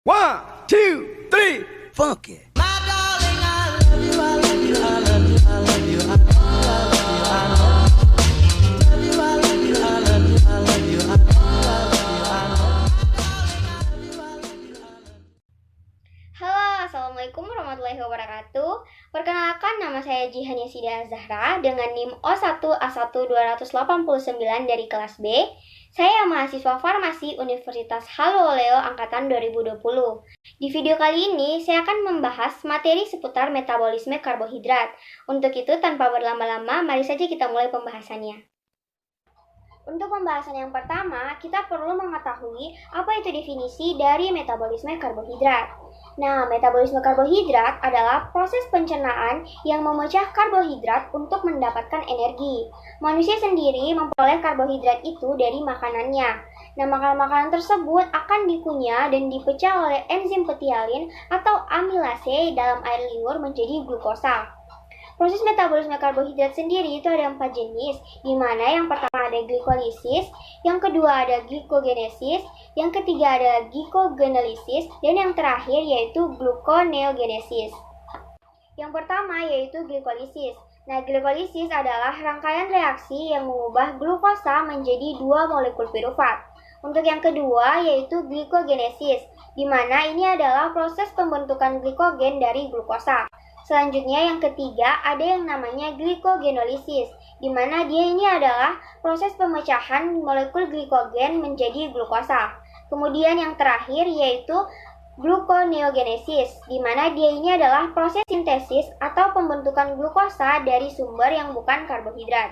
One, two, three, funk it. Halo, Assalamualaikum warahmatullahi wabarakatuh. Perkenalkan, nama saya Jihania Sida Zahra dengan NIM O1A1289 dari kelas B. Saya mahasiswa farmasi Universitas Haloleo angkatan 2020. Di video kali ini, saya akan membahas materi seputar metabolisme karbohidrat. Untuk itu, tanpa berlama-lama, mari saja kita mulai pembahasannya. Untuk pembahasan yang pertama, kita perlu mengetahui apa itu definisi dari metabolisme karbohidrat. Nah, metabolisme karbohidrat adalah proses pencernaan yang memecah karbohidrat untuk mendapatkan energi. Manusia sendiri memperoleh karbohidrat itu dari makanannya. Nah, makanan-makanan tersebut akan dikunyah dan dipecah oleh enzim petialin atau amilase dalam air liur menjadi glukosa. Proses metabolisme karbohidrat sendiri itu ada 4 jenis, di mana yang pertama ada glikolisis, yang kedua ada glikogenesis, yang ketiga ada glycogenolisis, dan yang terakhir yaitu gluconeogenesis. Yang pertama yaitu glikolisis. Nah, glikolisis adalah rangkaian reaksi yang mengubah glukosa menjadi 2 molekul pirufat. Untuk yang kedua yaitu glikogenesis, di mana ini adalah proses pembentukan glikogen dari glukosa. Selanjutnya yang ketiga ada yang namanya glikogenolisis, di mana dia ini adalah proses pemecahan molekul glikogen menjadi glukosa. Kemudian yang terakhir yaitu gluconeogenesis, di mana dia ini adalah proses sintesis atau pembentukan glukosa dari sumber yang bukan karbohidrat.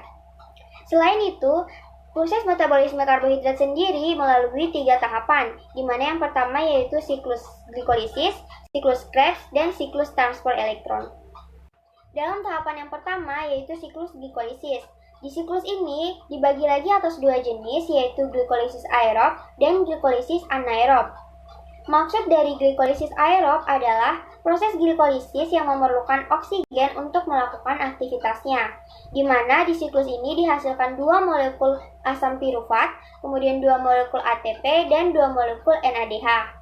Selain itu, proses metabolisme karbohidrat sendiri melalui 3 tahapan, di mana yang pertama yaitu siklus glikolisis, siklus Krebs, dan siklus transport elektron. Dalam tahapan yang pertama yaitu siklus glikolisis. Di siklus ini dibagi lagi atas 2 jenis yaitu glikolisis aerob dan glikolisis anaerob. Maksud dari glikolisis aerob adalah proses glikolisis yang memerlukan oksigen untuk melakukan aktivitasnya, di mana di siklus ini dihasilkan 2 molekul asam pirufat, kemudian 2 molekul ATP, dan 2 molekul NADH.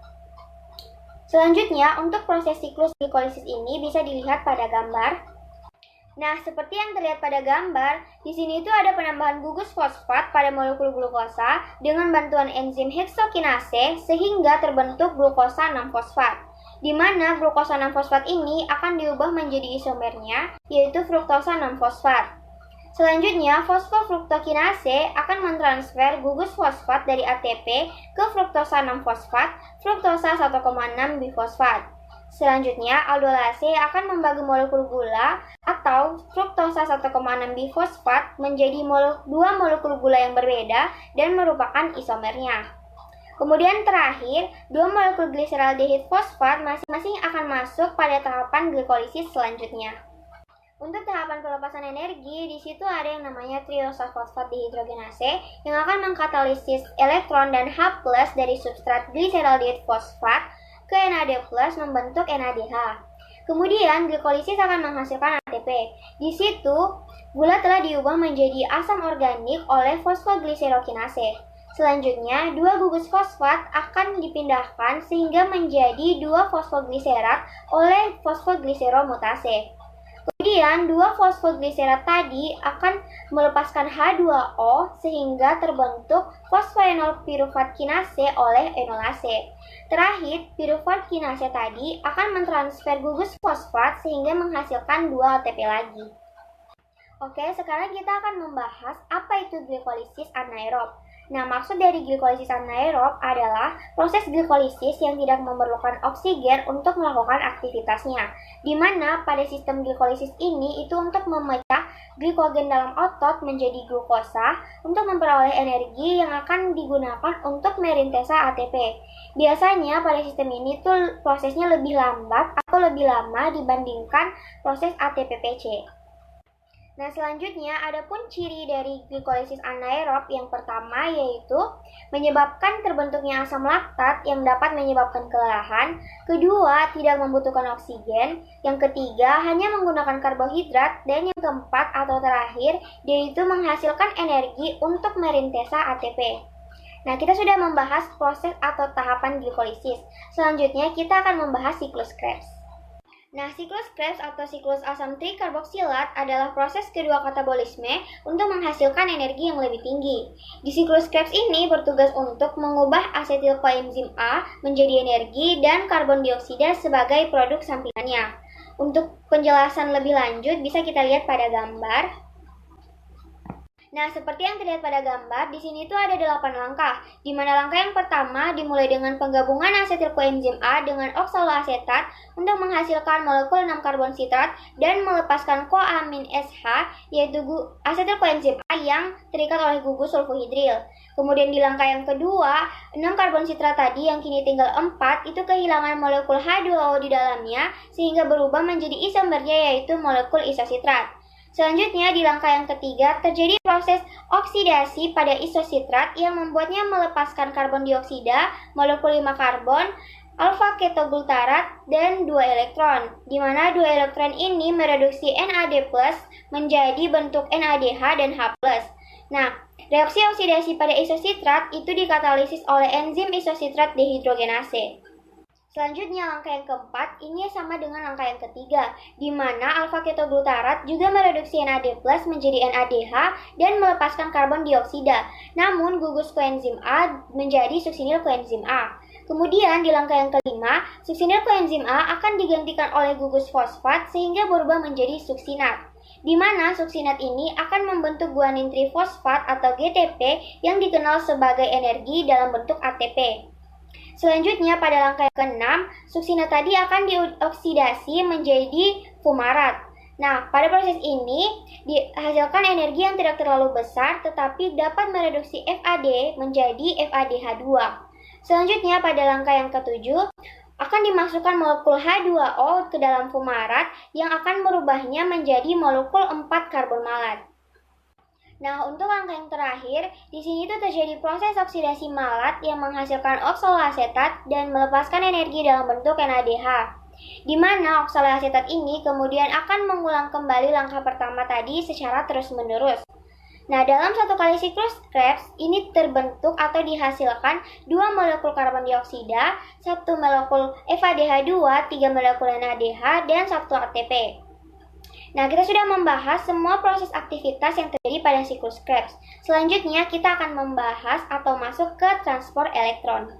Selanjutnya, untuk proses siklus glikolisis ini bisa dilihat pada gambar. Nah, seperti yang terlihat pada gambar, di sini itu ada penambahan gugus fosfat pada molekul glukosa dengan bantuan enzim heksokinase sehingga terbentuk glukosa 6-fosfat. Di mana glukosa 6-fosfat ini akan diubah menjadi isomernya, yaitu fruktosa 6-fosfat. Selanjutnya, fosfofruktokinase akan mentransfer gugus fosfat dari ATP ke fruktosa 6-fosfat, fruktosa 1,6 bifosfat. Selanjutnya, aldolase akan membagi molekul gula atau fruktosa 1,6 bifosfat menjadi 2 molekul gula yang berbeda dan merupakan isomernya. Kemudian terakhir, 2 molekul gliseraldehid fosfat masing-masing akan masuk pada tahapan glikolisis selanjutnya. Untuk tahapan pelepasan energi, di situ ada yang namanya triosa fosfat dihidrogenase yang akan mengkatalisis elektron dan H+ dari substrat gliseraldehid fosfat ke NAD+ membentuk NADH. Kemudian glikolisis akan menghasilkan ATP. Di situ, gula telah diubah menjadi asam organik oleh fosfogliserokinase. Selanjutnya, 2 gugus fosfat akan dipindahkan sehingga menjadi 2 fosfogliserat oleh fosfogliseromutase. Kemudian, 2 fosfogliserat tadi akan melepaskan H2O sehingga terbentuk fosfoenol pirufat kinase oleh enolase. Terakhir, pirufat kinase tadi akan mentransfer gugus fosfat sehingga menghasilkan 2 ATP lagi. Oke, sekarang kita akan membahas apa itu glikolisis anaerob. Nah, maksud dari glikolisis anaerob adalah proses glikolisis yang tidak memerlukan oksigen untuk melakukan aktivitasnya, di mana pada sistem glikolisis ini itu untuk memecah glikogen dalam otot menjadi glukosa untuk memperoleh energi yang akan digunakan untuk merintesa ATP. Biasanya pada sistem ini tuh prosesnya lebih lambat atau lebih lama dibandingkan proses ATP-PC. Nah, selanjutnya ada pun ciri dari glikolisis anaerob yang pertama yaitu menyebabkan terbentuknya asam laktat yang dapat menyebabkan kelelahan, kedua tidak membutuhkan oksigen, yang ketiga hanya menggunakan karbohidrat, dan yang keempat atau terakhir yaitu menghasilkan energi untuk merintesa ATP. Nah, kita sudah membahas proses atau tahapan glikolisis. Selanjutnya, kita akan membahas siklus Krebs. Nah, siklus Krebs atau siklus asam trikarboksilat adalah proses kedua katabolisme untuk menghasilkan energi yang lebih tinggi. Di siklus Krebs ini bertugas untuk mengubah asetil koenzim A menjadi energi dan karbon dioksida sebagai produk sampingannya. Untuk penjelasan lebih lanjut bisa kita lihat pada gambar. Nah, seperti yang terlihat pada gambar, di sini tuh ada 8 langkah, di mana langkah yang pertama dimulai dengan penggabungan asetil koenzim A dengan oksaloasetat untuk menghasilkan molekul 6 karbon sitrat dan melepaskan koamin SH, yaitu asetil koenzim A yang terikat oleh gugus sulfohidril. Kemudian di langkah yang kedua, 6 karbon sitrat tadi yang kini tinggal 4 itu kehilangan molekul H2O di dalamnya sehingga berubah menjadi isomernya, yaitu molekul isositrat. Selanjutnya, di langkah yang ketiga, terjadi proses oksidasi pada isositrat yang membuatnya melepaskan karbon dioksida, molekul 5 karbon, alfa ketogultarat, dan 2 elektron, di mana 2 elektron ini mereduksi NAD+ menjadi bentuk NADH dan H+. Nah, reaksi oksidasi pada isositrat itu dikatalisis oleh enzim isositrat dehidrogenase. Selanjutnya, langkah yang keempat, ini sama dengan langkah yang ketiga, di mana alfa ketogultarat juga mereduksi NAD+ menjadi NADH dan melepaskan karbon dioksida. Namun, gugus koenzim A menjadi suksinil koenzim A. Kemudian, di langkah yang kelima, suksinil koenzim A akan digantikan oleh gugus fosfat sehingga berubah menjadi suksinat, di mana suksinat ini akan membentuk guanin trifosfat atau GTP yang dikenal sebagai energi dalam bentuk ATP. Selanjutnya, pada langkah ke-6, suksinat tadi akan dioksidasi menjadi fumarat. Nah, pada proses ini dihasilkan energi yang tidak terlalu besar tetapi dapat mereduksi FAD menjadi FADH2. Selanjutnya, pada langkah yang ke-7, akan dimasukkan molekul H2O ke dalam fumarat yang akan merubahnya menjadi molekul 4 karbon malat. Nah, untuk langkah yang terakhir, di sini tuh terjadi proses oksidasi malat yang menghasilkan oksaloasetat dan melepaskan energi dalam bentuk NADH. Di mana oksaloasetat ini kemudian akan mengulang kembali langkah pertama tadi secara terus-menerus. Nah, dalam satu kali siklus Krebs, ini terbentuk atau dihasilkan 2 molekul karbon dioksida, 1 molekul FADH2, 3 molekul NADH, dan 1 ATP. Nah, kita sudah membahas semua proses aktivitas yang terjadi pada siklus Krebs. Selanjutnya, kita akan membahas atau masuk ke transport elektron.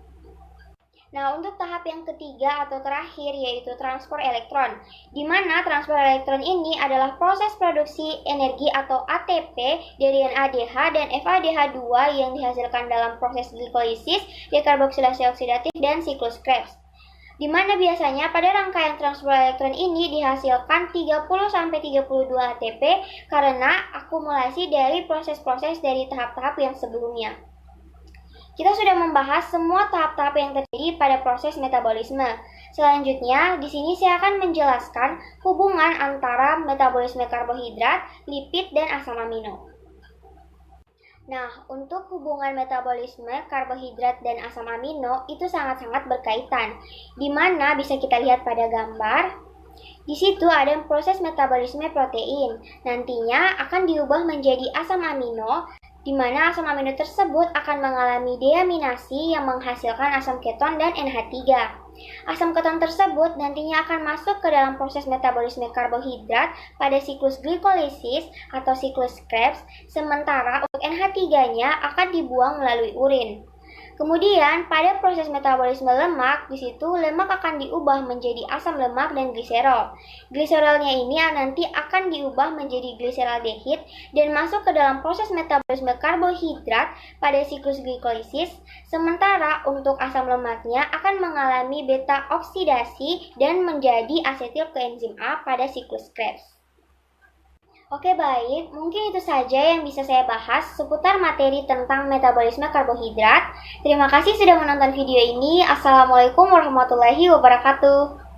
Nah, untuk tahap yang ketiga atau terakhir yaitu transport elektron, di mana transport elektron ini adalah proses produksi energi atau ATP dari NADH dan FADH2 yang dihasilkan dalam proses glikolisis, dekarboksilasi oksidatif, dan siklus Krebs. Di mana biasanya pada rangkaian transport elektron ini dihasilkan 30-32 ATP karena akumulasi dari proses-proses dari tahap-tahap yang sebelumnya. Kita sudah membahas semua tahap-tahap yang terjadi pada proses metabolisme. Selanjutnya, di sini saya akan menjelaskan hubungan antara metabolisme karbohidrat, lipid, dan asam amino. Nah, untuk hubungan metabolisme karbohidrat dan asam amino itu sangat-sangat berkaitan, di mana bisa kita lihat pada gambar. Di situ ada proses metabolisme protein, nantinya akan diubah menjadi asam amino, di mana asam amino tersebut akan mengalami deaminasi yang menghasilkan asam keton dan NH3. Asam keton tersebut nantinya akan masuk ke dalam proses metabolisme karbohidrat pada siklus glikolisis atau siklus Krebs, sementara untuk NH3-nya akan dibuang melalui urin. Kemudian, pada proses metabolisme lemak, di situ lemak akan diubah menjadi asam lemak dan gliserol. Gliserolnya ini nanti akan diubah menjadi gliseraldehid dan masuk ke dalam proses metabolisme karbohidrat pada siklus glikolisis, sementara untuk asam lemaknya akan mengalami beta oksidasi dan menjadi asetil koenzim A pada siklus Krebs. Oke baik, mungkin itu saja yang bisa saya bahas seputar materi tentang metabolisme karbohidrat. Terima kasih sudah menonton video ini. Assalamualaikum warahmatullahi wabarakatuh.